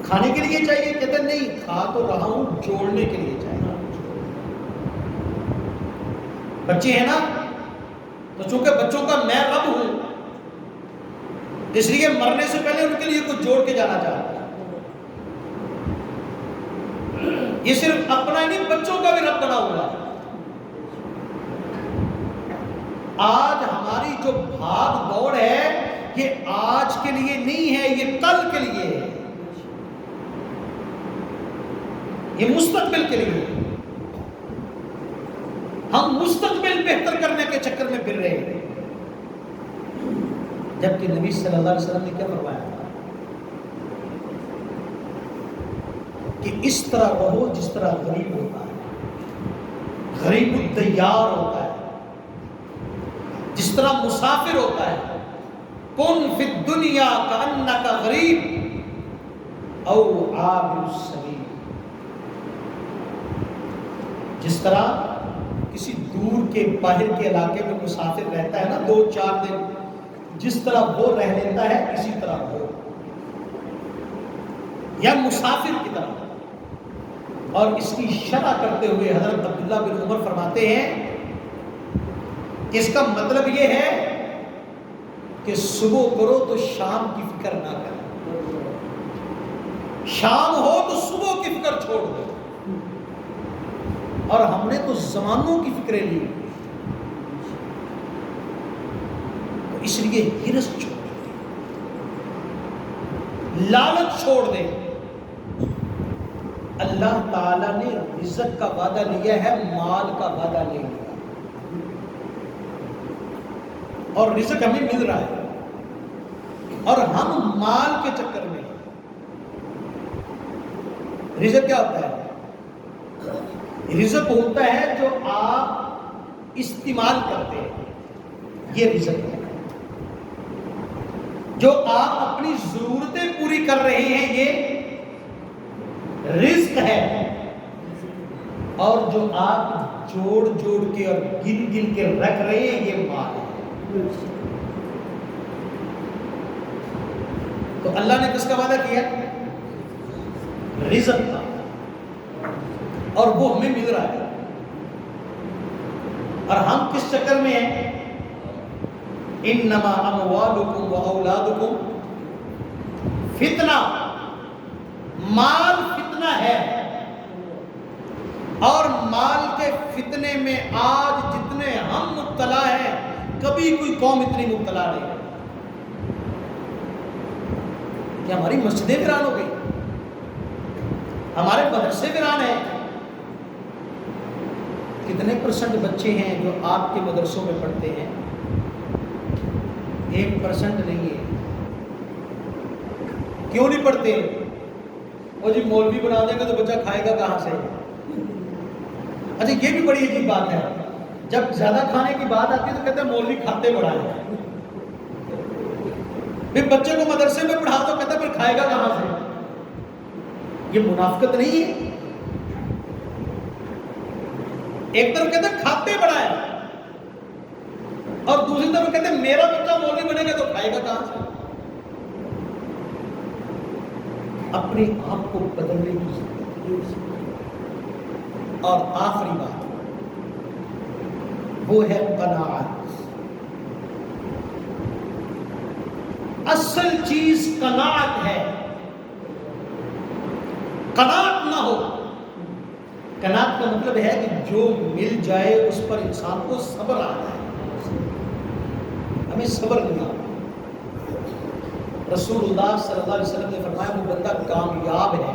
کھانے کے لیے چاہیے، کہتے نہیں کھا تو رہا ہوں، جوڑنے کے لیے چاہیے. بچے ہیں نا، تو چونکہ بچوں کا میں رب ہوں، اس لیے مرنے سے پہلے ان کے لیے کچھ جوڑ کے جانا چاہتا ہے. یہ صرف اپنا ہی نہیں، بچوں کا بھی رب بنا ہوا. آج ہماری جو بھاگ دوڑ ہے، یہ آج کے لیے نہیں ہے، یہ کل کے لیے ہے، یہ مستقبل کے لیے. ہم مستقبل بہتر کرنے کے چکر میں پھر رہے ہیں، جبکہ نبی صلی اللہ علیہ وسلم نے کیا فرمایا کہ اس طرح رہو جس طرح غریب ہوتا ہے، غریب الدیار ہوتا ہے، جس طرح مسافر ہوتا ہے. کن فی الدنیا کأنک غریب او عابر السبیل. جس طرح کسی دور کے باہر کے علاقے میں مسافر رہتا ہے نا 2-4 دن، جس طرح وہ رہ لیتا ہے اسی طرح ہو، یا مسافر کی طرح. اور اس کی شرح کرتے ہوئے حضرت عبداللہ بن عمر فرماتے ہیں کہ اس کا مطلب یہ ہے کہ صبح کرو تو شام کی فکر نہ کرو، شام ہو تو صبح کی فکر چھوڑ دو. اور ہم نے تو زمانوں کی فکریں لی، تو اس لیے ہرس چھوڑ دے، لالچ چھوڑ دے. اللہ تعالیٰ نے رزق کا وعدہ لیا ہے، مال کا وعدہ نہیں لیا. اور رزق ہمیں مل رہا ہے، اور ہم مال کے چکر میں. رزق کیا ہوتا ہے؟ رزق ہوتا ہے جو آپ استعمال کرتے ہیں، یہ رزق ہے. جو آپ اپنی ضرورتیں پوری کر رہے ہیں، یہ رزق ہے. اور جو آپ جوڑ جوڑ کے اور گن گن کے رکھ رہے ہیں، یہ مال ہے. تو اللہ نے کس کا وعدہ کیا؟ رزق کا، اور وہ ہمیں مل رہا ہے. اور ہم کس چکر میں ہیں؟ انما اموالکم واولادکم فتنہ. مال فتنہ ہے، اور مال کے فتنے میں آج جتنے ہم مبتلا ہیں، کبھی کوئی قوم اتنی مبتلا نہیں. کیا ہماری مسجدیں ویران ہو گئی؟ ہمارے مدرسے ویران ہیں. کتنے % بچے ہیں جو آپ کے مدرسوں میں پڑھتے ہیں؟ 1% نہیں ہے. کیوں نہیں پڑھتے؟ وہ جی مولوی بنا دیں گے تو بچہ کھائے گا کہاں سے؟ اچھا یہ بھی بڑی عجیب بات ہے، جب زیادہ کھانے کی بات آتی ہے تو کہتے ہیں مولوی کھاتے بڑا ہے. پھر بچے کو مدرسے میں پڑھا تو کہتے ہیں پھر کھائے گا کہاں سے؟ یہ منافقت نہیں ہے؟ ایک طرف کہتے ہیں کھاتے بڑا ہے، اور دوسری طرف کہتے ہیں میرا بچہ مولوی بنے گا تو کھائے گا کہاں سے؟ اپنے آپ کو بدلنے کی ضرورت. اور آخری بات وہ ہے قناعت. اصل چیز قناعت ہے. قناعت نہ ہو، قناعت کا مطلب ہے کہ جو مل جائے اس پر انسان کو صبر آتا ہے. ہمیں صبر نہیں آتا. رسول اللہ صلی اللہ علیہ وسلم نے فرمایا وہ بندہ کامیاب ہے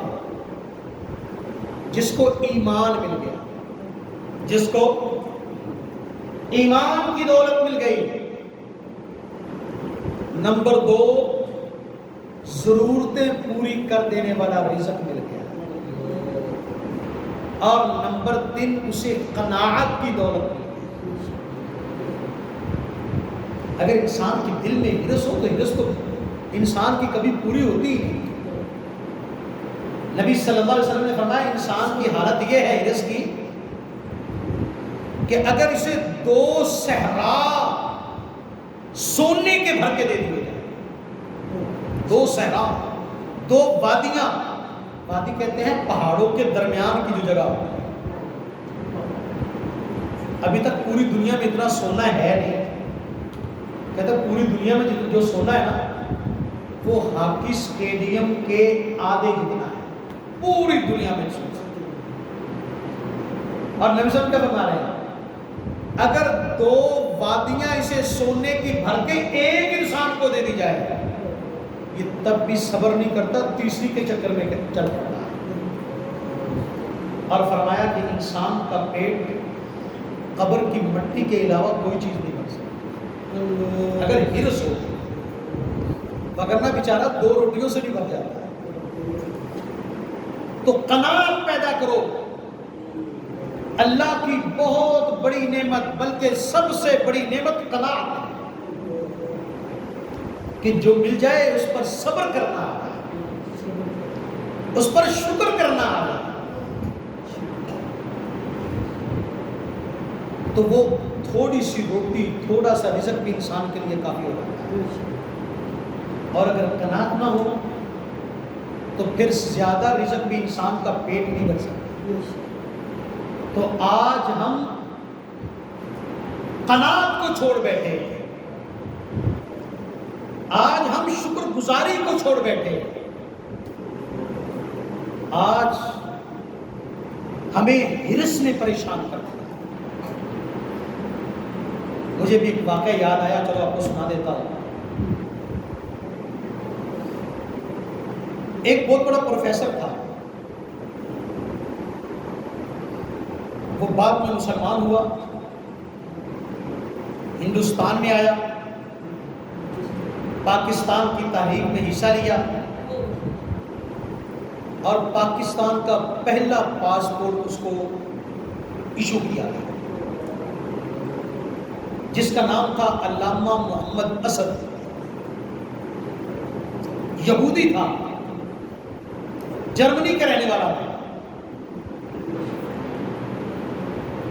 جس کو ایمان مل گیا، جس کو ایمان کی دولت مل گئی. نمبر 2 ضرورتیں پوری کر دینے والا رزق مل گیا، اور نمبر 3 اسے قناعت کی دولت مل گئی۔ اگر انسان کے دل میں ہرس ہو تو ہرس تو انسان کی کبھی پوری ہوتی ہی نہیں۔ نبی صلی اللہ علیہ وسلم نے فرمایا انسان کی حالت یہ ہے ہرس کی کہ اگر اسے 2 صحرا سونے کے بھر کے دے دیے جائیں، 2 صحرا، 2 وادیاں، وادی کہتے ہیں پہاڑوں کے درمیان کی جو جگہ ہوتی ہے۔ ابھی تک پوری دنیا میں اتنا سونا ہے نہیں، کہتے ہیں پوری دنیا میں جو سونا ہے نا وہ ہاکی سٹیڈیم کے آدھے جتنا ہے پوری دنیا میں سونا۔ اور نبی صلی اللہ علیہ وسلم کیا فرما رہے ہیں، اگر 2 وادیاں اسے سونے کی بھر کے ایک انسان کو دے دی جائے یہ تب بھی صبر نہیں کرتا، تیسری کے چکر میں چل پڑتا ہے۔ اور فرمایا کہ انسان کا پیٹ قبر کی مٹی کے علاوہ کوئی چیز نہیں بن سکتی اگر ہرس ہو، وگرنہ بیچارہ 2 روٹیوں سے بھی بن جاتا ہے۔ تو قناعت پیدا کرو، اللہ کی بہت بڑی نعمت، بلکہ سب سے بڑی نعمت قناعت ہے کہ جو مل جائے اس پر صبر کرنا آتا ہے، اس پر شکر کرنا آتا ہے، تو وہ تھوڑی سی روٹی، تھوڑا سا رزق بھی انسان کے لیے کافی ہو جاتا ہے۔ اور اگر قناعت نہ ہو تو پھر زیادہ رزق بھی انسان کا پیٹ نہیں بھر سکتا۔ تو آج ہم قناعت کو چھوڑ بیٹھے، آج ہم شکر گزاری کو چھوڑ بیٹھے، آج ہمیں ہرس نے پریشان کر دیا۔ مجھے بھی ایک واقعہ یاد آیا، چلو آپ کو سنا دیتا ہوں۔ ایک بہت بڑا پروفیسر تھا، وہ بعد میں مسلمان ہوا، ہندوستان میں آیا، پاکستان کی تحریک میں حصہ لیا، اور پاکستان کا پہلا پاسپورٹ اس کو ایشو کیا گیا، جس کا نام تھا علامہ محمد اسد۔ یہودی تھا، جرمنی کا رہنے والا تھا۔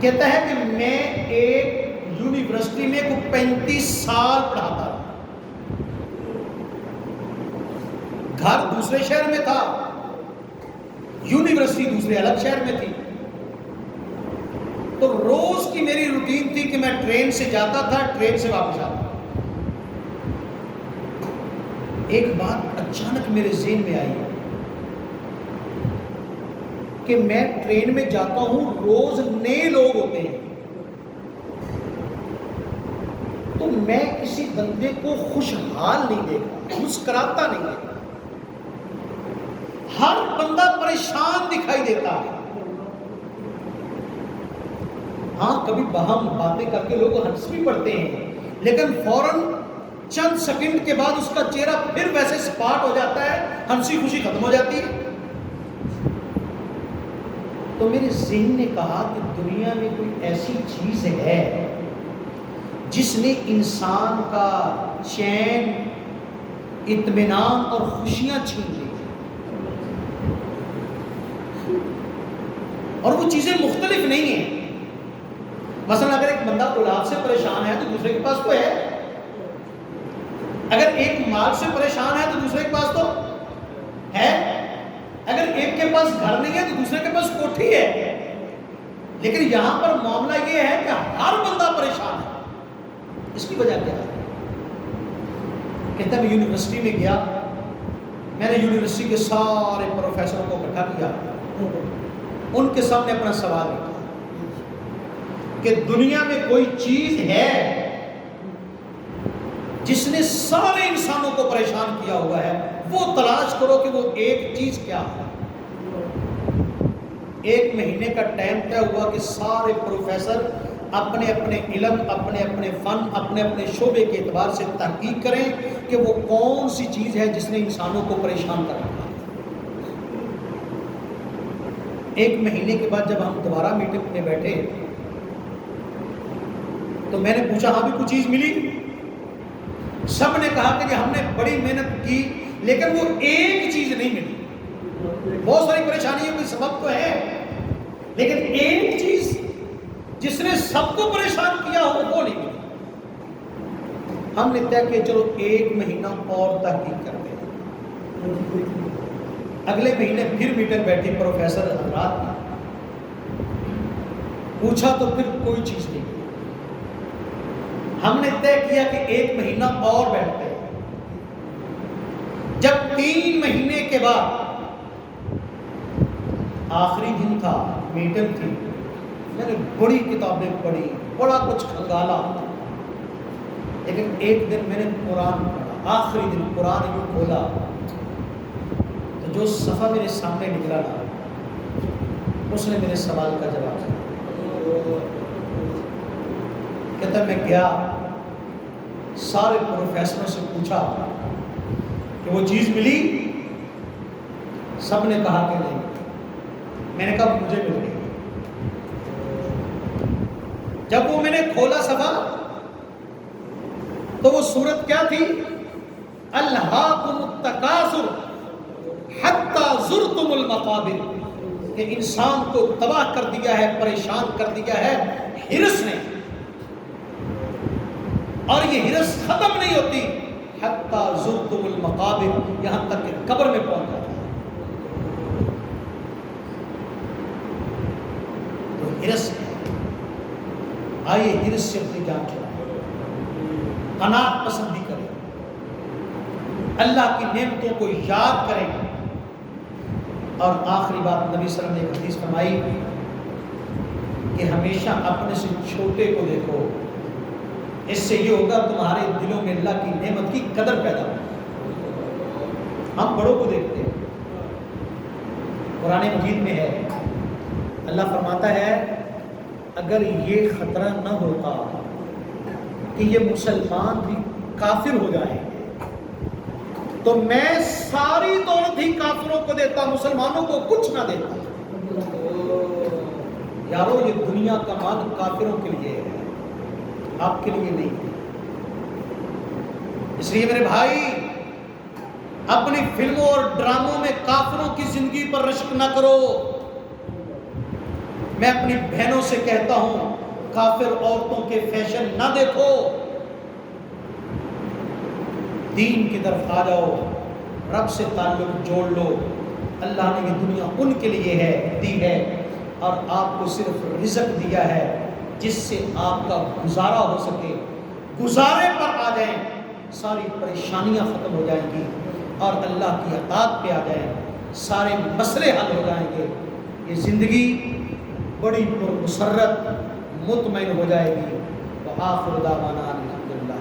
کہتا ہے کہ میں ایک یونیورسٹی میں کو 35 سال پڑھاتا تھا، گھر دوسرے شہر میں تھا، یونیورسٹی دوسرے الگ شہر میں تھی۔ تو روز کی میری روٹین تھی کہ میں ٹرین سے جاتا تھا، ٹرین سے واپس آتا۔ ایک بات اچانک میرے ذہن میں آئی کہ میں ٹرین میں جاتا ہوں، روز نئے لوگ ہوتے ہیں، تو میں کسی بندے کو خوشحال نہیں دیکھتا، مسکراتا نہیں دیکھتا، ہر بندہ پریشان دکھائی دیتا ہے۔ ہاں کبھی باہم باتیں کر کے لوگ ہنس بھی پڑتے ہیں، لیکن فوراً چند سیکنڈ کے بعد اس کا چہرہ پھر ویسے سپاٹ ہو جاتا ہے، ہنسی خوشی ختم ہو جاتی ہے۔ تو میرے ذہن نے کہا کہ دنیا میں کوئی ایسی چیز ہے جس نے انسان کا چین، اطمینان اور خوشیاں چھین لی، اور وہ چیزیں مختلف نہیں ہیں۔ مثلا اگر ایک بندہ اولاد سے پریشان ہے تو دوسرے کے پاس تو ہے، اگر ایک مال سے پریشان ہے تو دوسرے کے پاس تو ہے، اگر ایک کے پاس گھر نہیں ہے تو دوسرے کے پاس کوٹھی ہے۔ لیکن یہاں پر معاملہ یہ ہے کہ ہر بندہ پریشان ہے۔ اس کی وجہ کیا ہے؟ کہتا ہے میں یونیورسٹی میں گیا، میں نے یونیورسٹی کے سارے پروفیسروں کو اکٹھا کیا، ان کے سامنے اپنا سوال کیا کہ دنیا میں کوئی چیز ہے جس نے سارے انسانوں کو پریشان کیا ہوا ہے، وہ تلاش کرو کہ وہ ایک چیز کیا ہے۔ 1 مہینے کا ٹائم طے ہوا کہ سارے پروفیسر اپنے اپنے علم، اپنے اپنے فن، اپنے اپنے شعبے کے اعتبار سے تحقیق کریں کہ وہ کون سی چیز ہے جس نے انسانوں کو پریشان کر رکھا ہے۔ ایک مہینے کے بعد جب ہم دوبارہ میٹنگ میں بیٹھے تو میں نے پوچھا ہاں بھی کچھ چیز ملی؟ سب نے کہا کہ ہم نے بڑی محنت کی لیکن وہ ایک چیز نہیں ملی۔ بہت ساری پریشانیوں کے سبب تو ہے لیکن ایک چیز جس نے سب کو پریشان کیا ہو وہ نہیں ملی۔ ہم نے طے کیا چلو ایک مہینہ اور تحقیق کرتے ہیں۔ اگلے مہینے پھر میٹنگ بیٹھی پروفیسر حضرات کی، پوچھا تو پھر کوئی چیز نہیں ملی۔ ہم نے طے کیا کہ ایک مہینہ اور بیٹھتے ہیں۔ جب 3 مہینے کے بعد آخری دن تھا، میٹنگ تھی، میں نے بڑی کتابیں پڑھی، بڑا کچھ کھنگالا، لیکن ایک دن میں نے قرآن پڑھا۔ آخری دن قرآن یوں کھولا تو جو صفحہ میرے سامنے نکلا نا اس نے میرے سوال کا جواب دیا۔ کہتا میں گیا سارے پروفیسروں سے پوچھا کہ وہ چیز ملی؟ سب نے کہا کہ نہیں۔ میں نے کہا مجھے مل گئی۔ جب وہ میں نے کھولا صفحہ تو وہ صورت کیا تھی؟ الہاکم التکاثر حتی زرتم المقابر، کہ انسان کو تباہ کر دیا ہے، پریشان کر دیا ہے ہرس نے، اور یہ ہرس ختم نہیں ہوتی حتی زرتم المقابر، یہاں تک کہ قبر میں پہنچ جاتا ہے۔ تو ہرس ہے، آئیے ہرس سے اپنی جان چھڑائیں، قناعت پسندی کریں، اللہ کی نعمتوں کو یاد کریں۔ اور آخری بات، نبی صلی اللہ علیہ وسلم نے ایک حدیث فرمائی کہ ہمیشہ اپنے سے چھوٹے کو دیکھو، اس سے یہ ہوگا تمہارے دلوں میں اللہ کی نعمت کی قدر پیدا ہو۔ ہم بڑوں کو دیکھتے ہیں، قرآن مجید میں ہے، اللہ فرماتا ہے اگر یہ خطرہ نہ ہوتا کہ یہ مسلمان بھی کافر ہو جائیں تو میں ساری دولت ہی کافروں کو دیتا، مسلمانوں کو کچھ نہ دیتا۔ یارو یہ دنیا کا مال کافروں کے لیے ہے، آپ کے لیے نہیں۔ اس لیے میرے بھائی اپنی فلموں اور ڈراموں میں کافروں کی زندگی پر رشک نہ کرو۔ میں اپنی بہنوں سے کہتا ہوں کافر عورتوں کے فیشن نہ دیکھو، دین کی طرف آ جاؤ، رب سے تعلق جوڑ لو۔ اللہ نے یہ دنیا ان کے لیے دی ہے اور آپ کو صرف رزق دیا ہے جس سے آپ کا گزارا ہو سکے۔ گزارے پر آ جائیں، ساری پریشانیاں ختم ہو جائیں گی اور اللہ کی اطاعت پہ آ جائیں، سارے مسئلے حل ہو جائیں گے، یہ زندگی بڑی پرمسرت مطمئن ہو جائے گی۔ وآخر دعوانا الحمدللہ۔